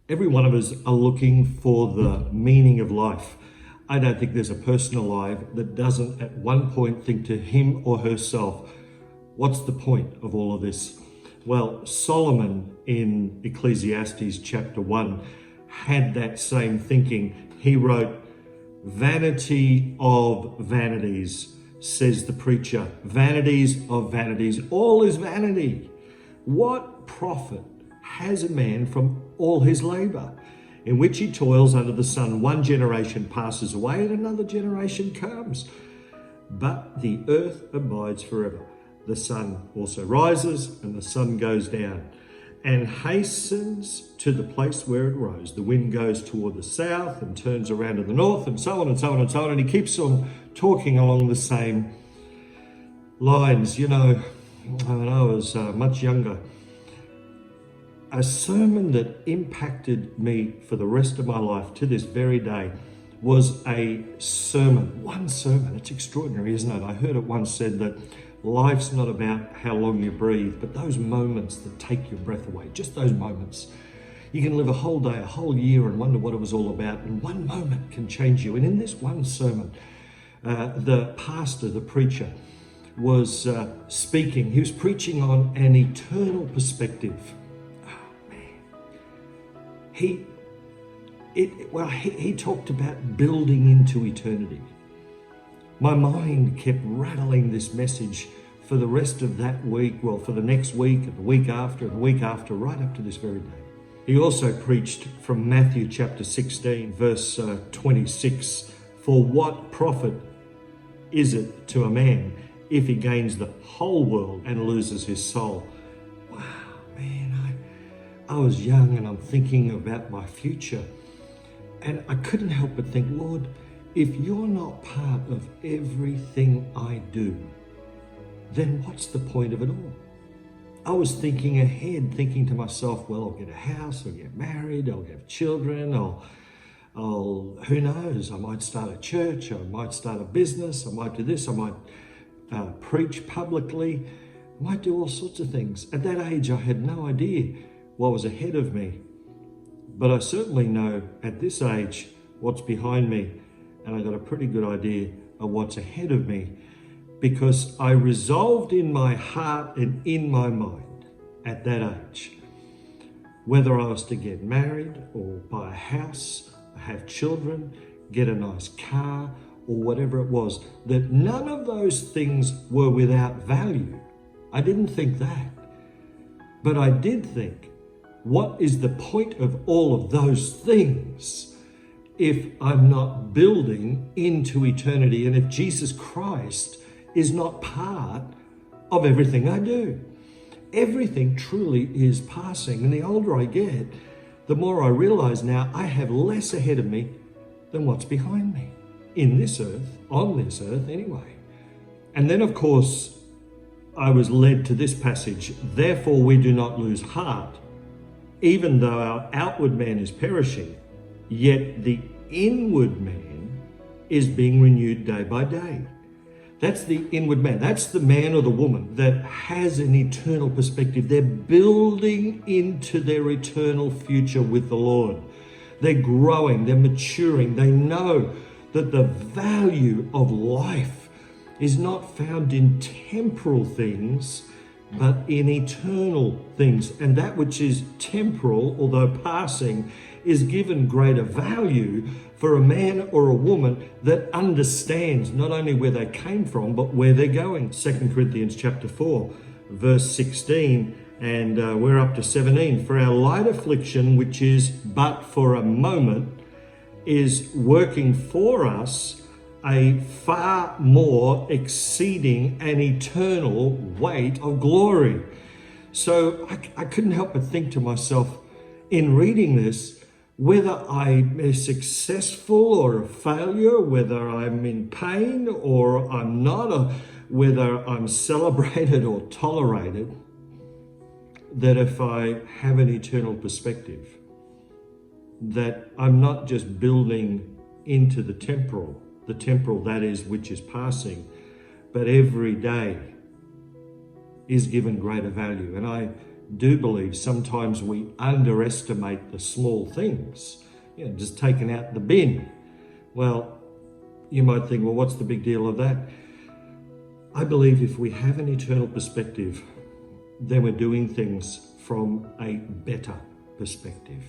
Every one of us are looking for the meaning of life. I don't think there's a person alive that doesn't at one point think to him or herself, what's the point of all of this? Well, Solomon in Ecclesiastes chapter 1 had that same thinking. He wrote, "Vanity of vanities, says the preacher, vanities of vanities, all is vanity. What profit has a man from all his labor, in which he toils under the sun? One generation passes away and another generation comes, but the earth abides forever. The sun also rises and the sun goes down and hastens to the place where it rose. The wind goes toward the south and turns around to the north, and so on and so on and so on." And he keeps on talking along the same lines. You know, when I was much younger, a sermon that impacted me for the rest of my life to this very day was a sermon, one sermon. It's extraordinary, isn't it? I heard it once said that life's not about how long you breathe, but those moments that take your breath away, just those moments. You can live a whole day, a whole year, and wonder what it was all about, and one moment can change you. And in this one sermon, the pastor, the preacher, was speaking. He was preaching on an eternal perspective. Oh, man. He talked about building into eternity. My mind kept rattling this message for the rest of that week, well, for the next week, and the week after, and the week after, right up to this very day. He also preached from Matthew chapter 16, verse 26, "For what profit is it to a man if he gains the whole world and loses his soul?" Wow, man, I was young and I'm thinking about my future. And I couldn't help but think, Lord, if you're not part of everything I do, then what's the point of it all? I was thinking ahead, thinking to myself, well, I'll get a house, I'll get married, I'll have children, I'll who knows, I might start a church, I might start a business, I might do this, I might preach publicly, I might do all sorts of things. At that age, I had no idea what was ahead of me. But I certainly know at this age what's behind me, and I got a pretty good idea of what's ahead of me, because I resolved in my heart and in my mind at that age, whether I was to get married or buy a house, have children, get a nice car, or whatever it was, that none of those things were without value. I didn't think that. But I did think, what is the point of all of those things if I'm not building into eternity, and if Jesus Christ is not part of everything I do? Everything truly is passing, and the older I get, the more I realize now I have less ahead of me than what's behind me, in this earth, on this earth anyway. And then, of course, I was led to this passage, "Therefore we do not lose heart, even though our outward man is perishing, yet the inward man is being renewed day by day." That's the inward man. That's the man or the woman that has an eternal perspective. They're building into their eternal future with the Lord. They're growing, they're maturing. They know that the value of life is not found in temporal things, but in eternal things. And that which is temporal, although passing, is given greater value for a man or a woman that understands not only where they came from, but where they're going. 2 Corinthians chapter 4, verse 16, and we're up to 17. "For our light affliction, which is but for a moment, is working for us a far more exceeding and eternal weight of glory." So I couldn't help but think to myself in reading this, whether I'm a successful or a failure, whether I'm in pain or I'm not, or whether I'm celebrated or tolerated, that if I have an eternal perspective, that I'm not just building into the temporal that is, which is passing, but every day is given greater value. And I do believe sometimes we underestimate the small things, just taking out the bin. Well, you might think, well, what's the big deal of that? I believe if we have an eternal perspective, then we're doing things from a better perspective.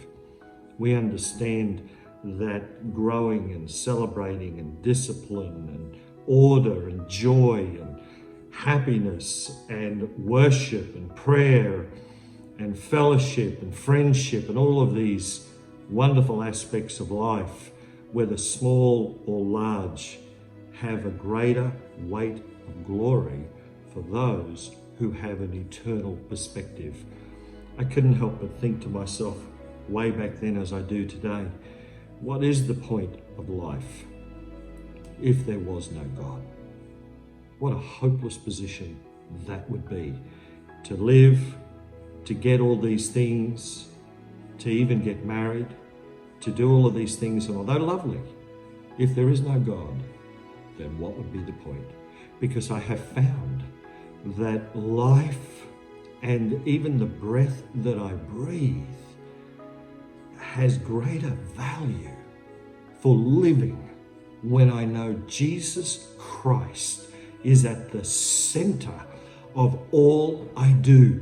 We understand that growing and celebrating and discipline and order and joy and happiness and worship and prayer and fellowship and friendship and all of these wonderful aspects of life, whether small or large, have a greater weight of glory for those who have an eternal perspective. I couldn't help but think to myself way back then as I do today, what is the point of life if there was no God? What a hopeless position that would be, to live, to get all these things, to even get married, to do all of these things, and although lovely, if there is no God, then what would be the point? Because I have found that life and even the breath that I breathe has greater value for living when I know Jesus Christ is at the center of all I do.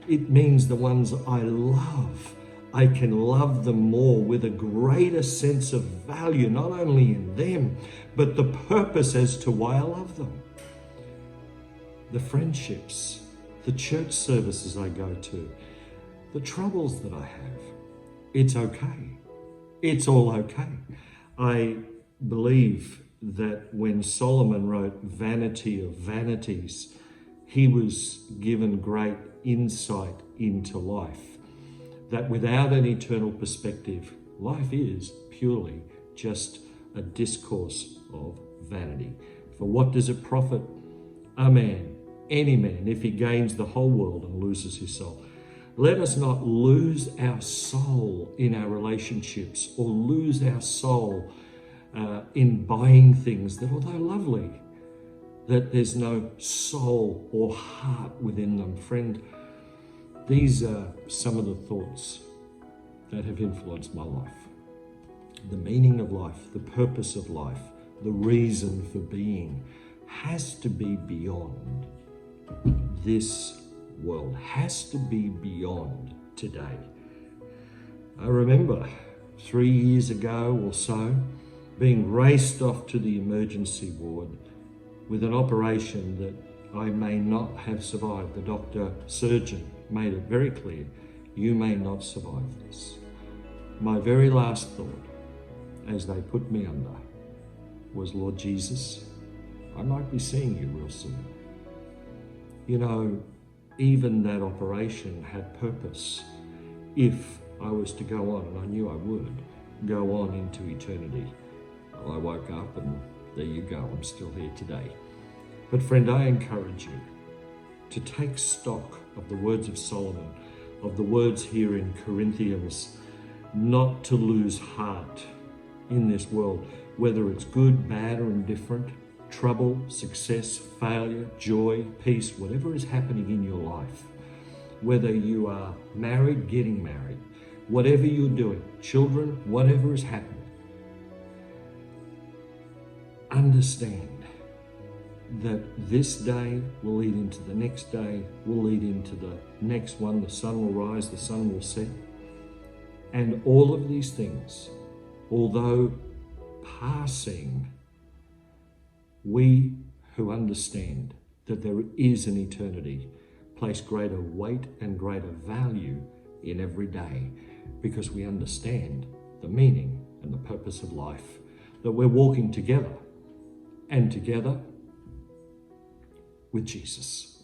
It means the ones I love, I can love them more with a greater sense of value, not only in them, but the purpose as to why I love them. The friendships, the church services I go to, the troubles that I have, it's okay. It's all okay. I believe that when Solomon wrote Vanity of Vanities, he was given great insight into life, that without an eternal perspective, life is purely just a discourse of vanity. For what does it profit a man, any man, if he gains the whole world and loses his soul? Let us not lose our soul in our relationships or lose our soul in buying things that, although lovely, that there's no soul or heart within them. Friend, these are some of the thoughts that have influenced my life. The meaning of life, the purpose of life, the reason for being has to be beyond this world, has to be beyond today. I remember 3 years ago or so being raced off to the emergency ward with an operation that I may not have survived. The surgeon made it very clear, you may not survive this. My very last thought as they put me under was, Lord Jesus, I might be seeing you real soon. You know, even that operation had purpose if I was to go on, and I knew I would, go on into eternity. Well, I woke up and there you go, I'm still here today. But friend, I encourage you to take stock of the words of Solomon, of the words here in Corinthians, not to lose heart in this world, whether it's good, bad, or indifferent, trouble, success, failure, joy, peace, whatever is happening in your life, whether you are married, getting married, whatever you're doing, children, whatever is happening, understand that this day will lead into the next day, will lead into the next one. The sun will rise, the sun will set. And all of these things, although passing, we who understand that there is an eternity place greater weight and greater value in every day, because we understand the meaning and the purpose of life, that we're walking together and together with Jesus.